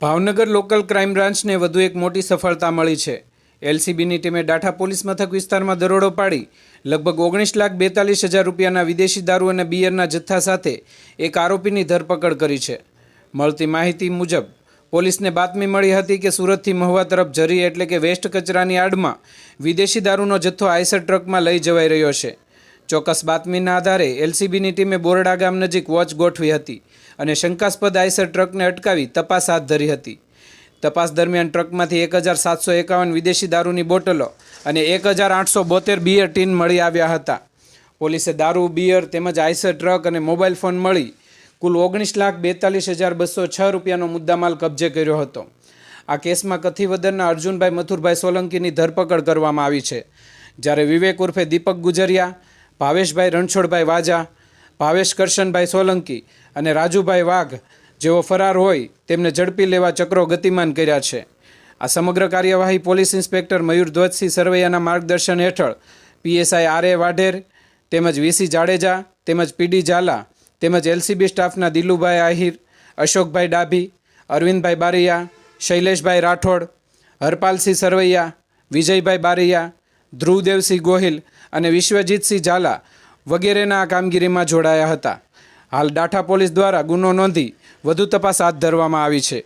Bhavnagar local crime બ્રાન્ચને વધુ એક મોટી સફળતા મળી છે। એલસીબીની ટીમે ડાઠા પોલીસ મથક વિસ્તારમાં દરોડો પાડી લગભગ 19,42,000 રૂપિયાના વિદેશી દારૂ અને બિયરના જથ્થા સાથે એક આરોપીની ધરપકડ કરી છે। મળતી માહિતી મુજબ પોલીસને બાતમી મળી હતી કે સુરતથી મહુવા તરફ જરી એટલે કે વેસ્ટ કચરાની આડમાં વિદેશી દારૂનો જથ્થો આઈસર ટ્રકમાં લઈ જવાઈ રહ્યો છે। ચોક્કસ બાતમીના આધારે એલસીબીની ટીમે બોરડા ગામ નજીક વોચ ગોઠવી હતી અને શંકાસ્પદ આઈસર ટ્રકને અટકાવી તપાસ હાથ ધરી હતી। તપાસ દરમિયાન ટ્રકમાંથી 1,751 વિદેશી દારૂની બોટલો અને 1,872 બિયર ટીન મળી આવ્યા હતા। પોલીસે દારૂ, બિયર તેમજ આઈસર ટ્રક અને મોબાઈલ ફોન મળી કુલ 19,42,206 રૂપિયાનો મુદ્દામાલ કબજે કર્યો હતો। આ કેસમાં કથિવદરના અર્જુનભાઈ મથુરભાઈ સોલંકીની ધરપકડ કરવામાં આવી છે, જ્યારે વિવેક ઉર્ફે દીપક ગુજરિયા, ભાવેશભાઈ રણછોડભાઈ વાજા, ભાવેશ કરશનભાઈ સોલંકી અને રાજુભાઈ વાઘ જેઓ ફરાર હોય તેમને ઝડપી લેવા ચક્રો ગતિમાન કર્યા છે। આ સમગ્ર કાર્યવાહી પોલીસ ઇન્સ્પેક્ટર મયુર ધ્વજસિંહ સરવૈયાના માર્ગદર્શન હેઠળ પીએસઆઈ આર.એ. વાઢેર તેમજ વીસી જાડેજા તેમજ પીડી ઝાલા તેમજ એલસીબી સ્ટાફના દિલુભાઈ આહિર, અશોકભાઈ ડાભી, અરવિંદભાઈ બારૈયા, શૈલેષભાઈ રાઠોડ, હરપાલસિંહ સરવૈયા, વિજયભાઈ બારૈયા, ધ્રુવદેવસિંહ ગોહિલ અને વિશ્વજીતસિંહ ઝાલા વગેરેના આ કામગીરીમાં જોડાયા હતા। હાલ ડાઠા પોલીસ દ્વારા ગુનો નોંધી વધુ તપાસ હાથ ધરવામાં આવી છે।